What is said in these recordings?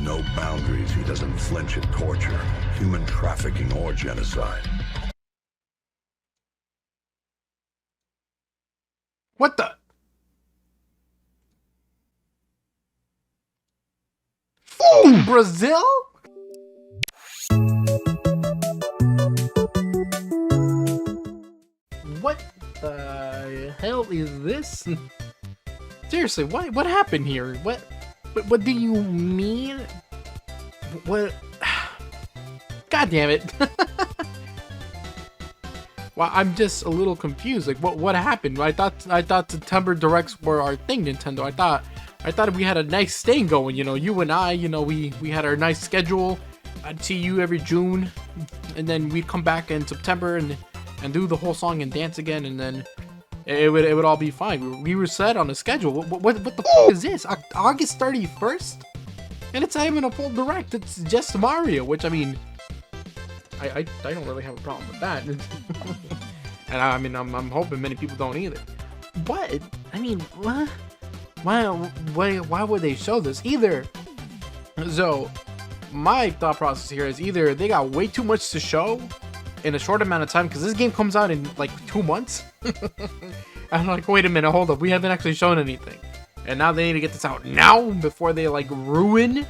no boundaries he doesn't flinch at torture, human trafficking, or genocide. What the? Ooh, Brazil? What the hell is this? Seriously, what happened here? What do you mean? What? God damn it! Well, I'm just a little confused. Like, what happened? I thought September directs were our thing, Nintendo. I thought we had a nice thing going. You know, you and I. You know, we had our nice schedule. I'd see you every June, and then we'd come back in September and do the whole song and dance again, and then it would all be fine. We were set on a schedule. What the f is this? August 31st? And it's not even a full direct. It's just Mario, which I mean, I don't really have a problem with that. And I mean, I'm hoping many people don't either. But I mean, what? Why would they show this? Either so my thought process here is either they got way too much to show in a short amount of time, because this game comes out in like 2 months. I'm like, wait a minute, hold up, we haven't actually shown anything, and now they need to get this out now before they like ruin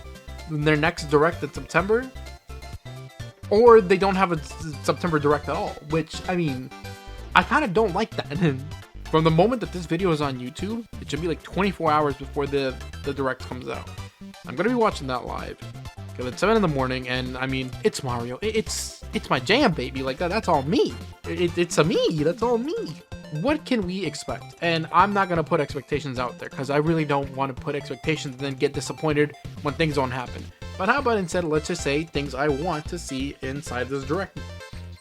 their next direct in September, or they don't have a September direct at all, which I mean, I kind of don't like that. From the moment that this video is on YouTube, it should be like 24 hours before the direct comes out. I'm gonna be watching that live because it's 7 in the morning, and I mean, it's Mario. It's my jam, baby. Like that's all me. It's a me. That's all me. What can we expect? And I'm not gonna put expectations out there because I really don't want to put expectations and then get disappointed when things don't happen. But how about instead, let's just say things I want to see inside this direct.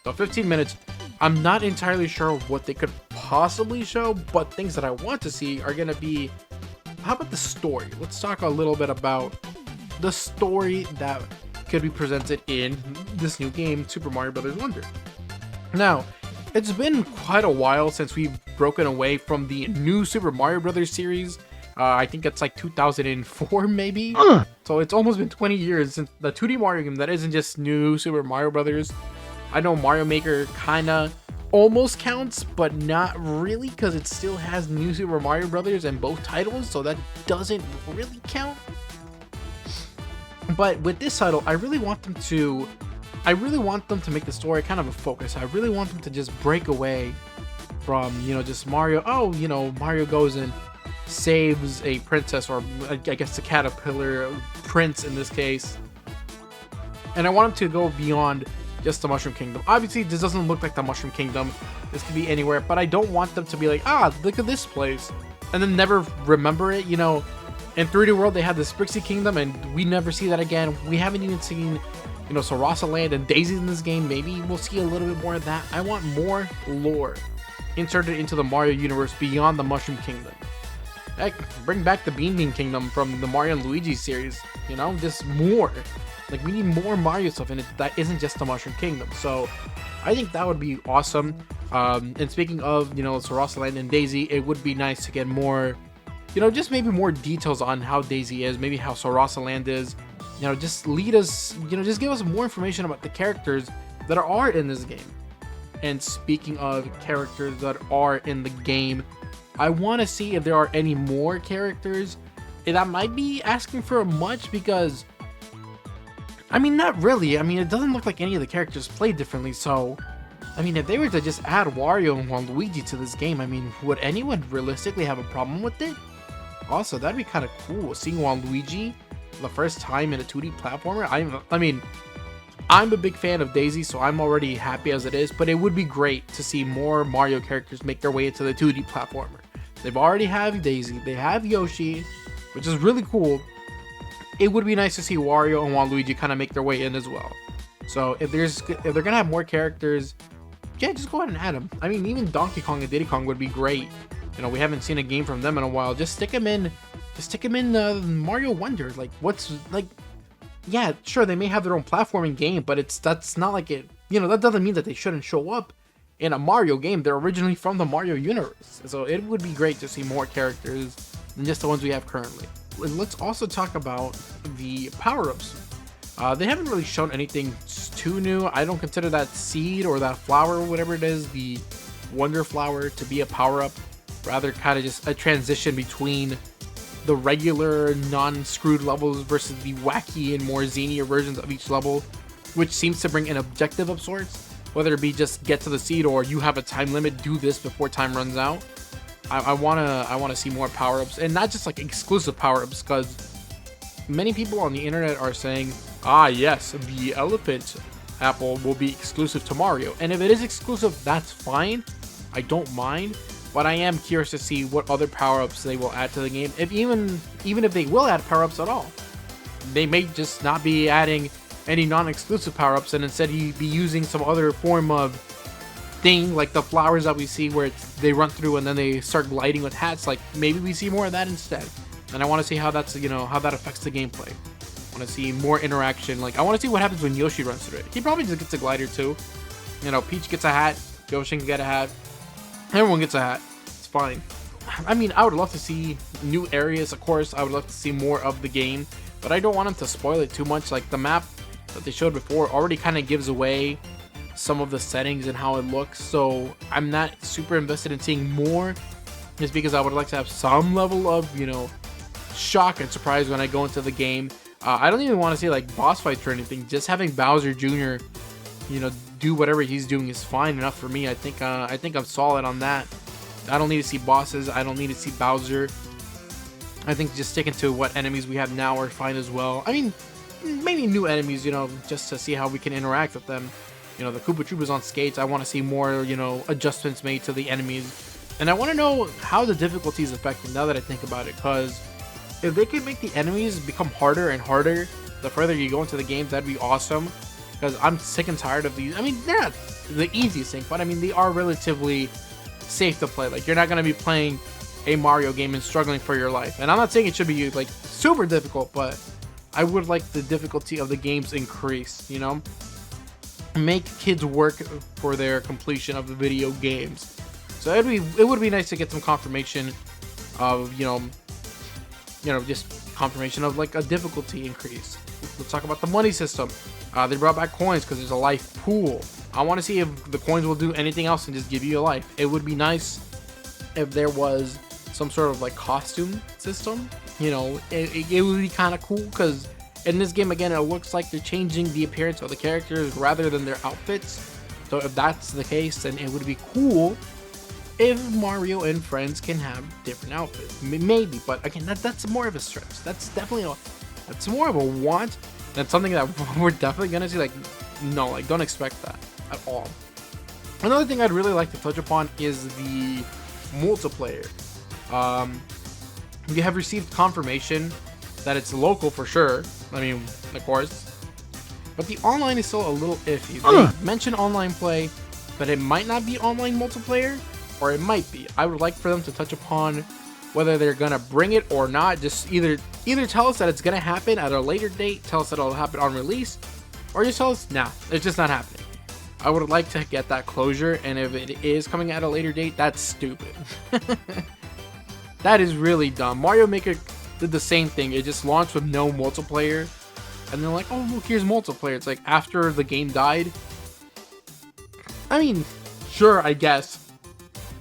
So 15 minutes. I'm not entirely sure what they could possibly show, but things that I want to see are gonna be, how about the story? Let's talk a little bit about the story that could be presented in this new game, Super Mario Bros. Wonder. Now, it's been quite a while since we've broken away from the new Super Mario Bros. Series. I think it's like 2004 maybe. So it's almost been 20 years since the 2D Mario game that isn't just new Super Mario Bros. I know Mario Maker kinda almost counts, but not really, because it still has new Super Mario Bros. In both titles, so that doesn't really count. But with this title, I really want them to make the story kind of a focus. I really want them to just break away from, you know, just Mario. Oh, you know, Mario goes and saves a princess, or I guess the caterpillar prince in this case. And I want them to go beyond just the Mushroom Kingdom. Obviously, this doesn't look like the Mushroom Kingdom. This could be anywhere, but I don't want them to be like, ah, look at this place, and then never remember it. You know, in 3D World, they had the Sprixie Kingdom, and we never see that again. We haven't even seen, you know, Sarasa Land and Daisy in this game. Maybe we'll see a little bit more of that. I want more lore inserted into the Mario universe beyond the Mushroom Kingdom. Heck, bring back the Bean Bean Kingdom from the Mario and Luigi series. You know, just more. Like, we need more Mario stuff in it that isn't just the Mushroom Kingdom. So I think that would be awesome. And speaking of, you know, Sarasa Land and Daisy, it would be nice to get more, you know, just maybe more details on how Daisy is, maybe how Sarasa Land is. You know, just lead us, you know, just give us more information about the characters that are in this game. And speaking of characters that are in the game, I want to see if there are any more characters. And that might be asking for much, because I mean, not really. I mean, it doesn't look like any of the characters play differently, so I mean, if they were to just add Wario and Waluigi to this game, I mean, would anyone realistically have a problem with it? Also, that'd be kind of cool, seeing Waluigi the first time in a 2D platformer. I mean, I'm a big fan of Daisy, so I'm already happy as it is, but it would be great to see more Mario characters make their way into the 2D platformer. They've already have Daisy, they have Yoshi, which is really cool. It would be nice to see Wario and Waluigi kind of make their way in as well. So if they're gonna have more characters, yeah, just go ahead and add them. I mean, even Donkey Kong and Diddy Kong would be great. You know, we haven't seen a game from them in a while. Just stick them in Mario Wonder. Like, what's like? Yeah, sure, they may have their own platforming game, but that's not like it. You know, that doesn't mean that they shouldn't show up in a Mario game. They're originally from the Mario universe, so it would be great to see more characters than just the ones we have currently. let's also talk about the power-ups. They haven't really shown anything too new. I don't consider that seed or that flower, whatever it is, the wonder flower, to be a power-up. Rather, kind of just a transition between the regular non-screwed levels versus the wacky and more zanier versions of each level, which seems to bring an objective of sorts. Whether it be just get to the seed or you have a time limit, do this before time runs out. I wanna see more power-ups, and not just like exclusive power-ups, because many people on the internet are saying, ah yes, the elephant apple will be exclusive to Mario. And if it is exclusive, that's fine. I don't mind. But I am curious to see what other power-ups they will add to the game. If even if they will add power-ups at all. They may just not be adding any non-exclusive power-ups and instead be using some other form of thing, like the flowers that we see where they run through and then they start gliding with hats. Like, maybe we see more of that instead. And I want to see how that's, how that affects the gameplay. I want to see more interaction. Like, I want to see what happens when Yoshi runs through it. He probably just gets a glider too. Peach gets a hat. Yoshi can get a hat. Everyone gets a hat. It's fine. I mean, I would love to see new areas, of course. I would love to see more of the game. But I don't want them to spoil it too much. Like, the map that they showed before already kind of gives away some of the settings and how it looks. So I'm not super invested in seeing more. Just because I would like to have some level of, shock and surprise when I go into the game. I don't even want to see like boss fights or anything. Just having Bowser Jr., do whatever he's doing is fine enough for me. I think I'm solid on that. I don't need to see bosses. I don't need to see Bowser. I think just sticking to what enemies we have now are fine as well. I mean, maybe new enemies, just to see how we can interact with them. The Koopa Troopas on skates. I want to see more, adjustments made to the enemies. And I want to know how the difficulty is affected now that I think about it. Because if they can make the enemies become harder and harder the further you go into the game, that'd be awesome. Because I'm sick and tired of these. I mean, they're not the easiest thing, but I mean, they are relatively safe to play. Like, you're not going to be playing a Mario game and struggling for your life. And I'm not saying it should be like super difficult, but I would like the difficulty of the games increase, make kids work for their completion of the video games. So it would be nice to get some confirmation of, just confirmation of like a difficulty increase. Let's talk about the money system. They brought back coins because there's a life pool. I want to see if the coins will do anything else and just give you a life. It would be nice if there was some sort of like costume system. It would be kind of cool, because in this game, again, it looks like they're changing the appearance of the characters rather than their outfits. So if that's the case, then it would be cool if Mario and friends can have different outfits. Maybe, but again, that's more of a stretch. That's definitely that's more of a want. That's something that we're definitely gonna see. Like, no, like, don't expect that at all. Another thing I'd really like to touch upon is the multiplayer. We have received confirmation that it's local for sure. I mean, of course. But the online is still a little iffy. They mention online play, but it might not be online multiplayer, or it might be. I would like for them to touch upon whether they're gonna bring it or not. Just either tell us that it's gonna happen at a later date, tell us that it'll happen on release, or just tell us, nah, it's just not happening. I would like to get that closure, and if it is coming at a later date, that's stupid. That is really dumb. Mario Maker did the same thing. It just launched with no multiplayer, and they're like, oh look, here's multiplayer. It's like after the game died. I mean, sure, I guess.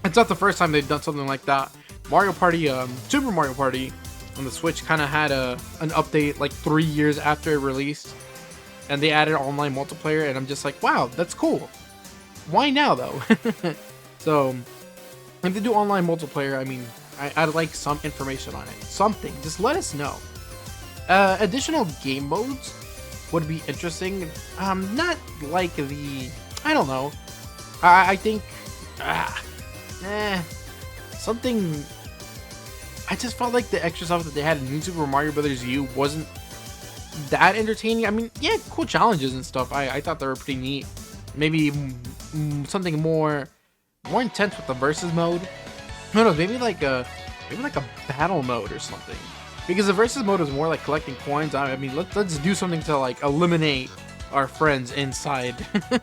It's not the first time they've done something like that. Mario Party, Super Mario Party on the Switch kind of had an update like 3 years after it released, and they added online multiplayer, and I'm just like, wow, that's cool. Why now though? So if they do online multiplayer, I mean, I'd like some information on it. Something, just let us know. Additional game modes would be interesting. Not like I don't know. I think, something. I just felt like the extra stuff that they had in New Super Mario Bros. U wasn't that entertaining. I mean, yeah, cool challenges and stuff. I thought they were pretty neat. Maybe something more intense with the versus mode. No, maybe like a battle mode or something. Because the versus mode is more like collecting coins. I mean, let's do something to like eliminate our friends inside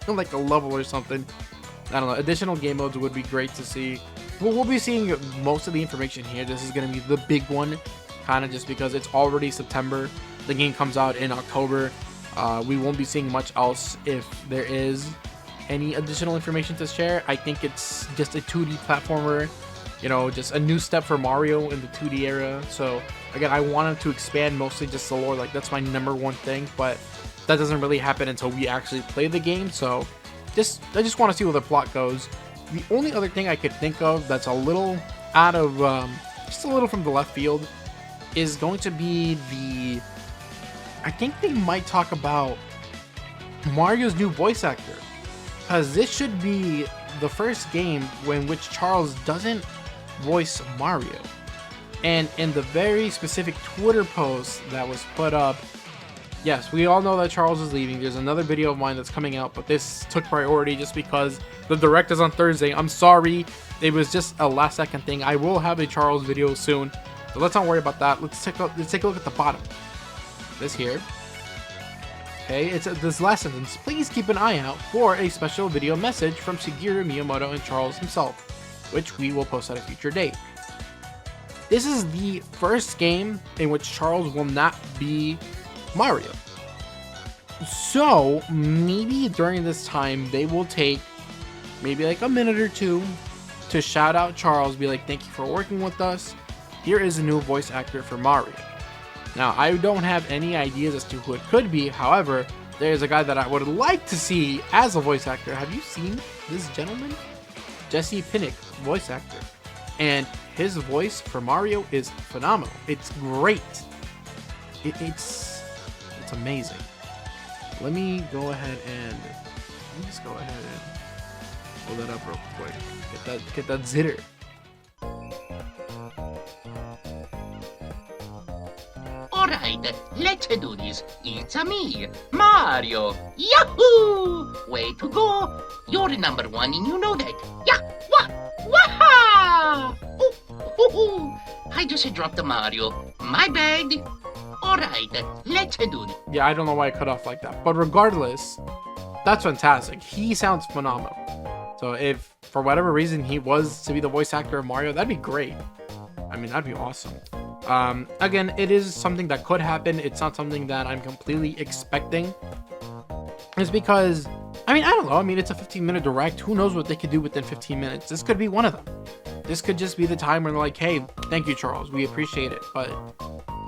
like a level or something. I don't know. Additional game modes would be great to see. We'll be seeing most of the information here. This is going to be the big one kind of just because it's already September. The game comes out in October. We won't be seeing much else if there is any additional information to share. I think it's just a 2D platformer, you know, just a new step for Mario in the 2D era. So again, I wanted to expand mostly just the lore, like that's my #1 thing, but that doesn't really happen until we actually play the game. So I just want to see where the plot goes. The only other thing I could think of that's a little out of just a little from the left field is going to be I think they might talk about Mario's new voice actor, because this should be the first game in which Charles doesn't voice Mario. And in the very specific Twitter post that was put up, yes, we all know that Charles is leaving. There's another video of mine that's coming out, but this took priority just because the direct is on Thursday. I'm sorry, it was just a last second thing. I will have a Charles video soon, so let's not worry about that. Let's take a look at the bottom. This here. Okay, it's this last sentence. Please keep an eye out for a special video message from Shigeru Miyamoto and Charles himself, which we will post at a future date. This is the first game in which Charles will not be Mario. So maybe during this time they will take maybe like a minute or two to shout out Charles, be like, thank you for working with us. Here is a new voice actor for Mario. Now, I don't have any ideas as to who it could be. However, there's a guy that I would like to see as a voice actor. Have you seen this gentleman? Jesse Pinnick, voice actor. And his voice for Mario is phenomenal. It's great. It's amazing. Let me just go ahead and pull that up real quick. Get that zitter. Alright, let's do this. ItzaMii, Mario. Yahoo! Way to go. You're #1 and you know that. Yeah, waha! I just dropped the Mario. My bad. Alright, let's do this. Yeah, I don't know why I cut off like that. But regardless, that's fantastic. He sounds phenomenal. So if for whatever reason he was to be the voice actor of Mario, that'd be great. I mean, that'd be awesome. Again, it is something that could happen. It's not something that I'm completely expecting. It's because, I mean, I don't know. I mean, it's a 15-minute direct. Who knows what they could do within 15 minutes? This could be one of them. This could just be the time where they're like, hey, thank you, Charles. We appreciate it. But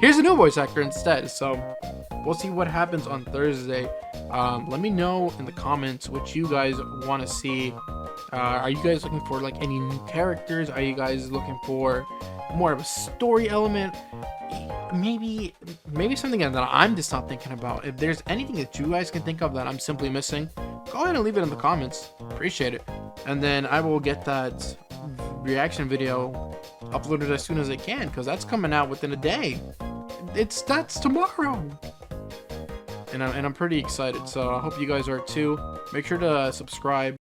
here's a new voice actor instead. So we'll see what happens on Thursday. Let me know in the comments what you guys want to see. Are you guys looking for like any new characters? Are you guys looking for more of a story element? Maybe something that I'm just not thinking about. If there's anything that you guys can think of that I'm simply missing, go ahead and leave it in the comments. Appreciate it. And then I will get that reaction video uploaded as soon as I can, because that's coming out within a day. That's tomorrow. And I'm pretty excited, so I hope you guys are too. Make sure to subscribe,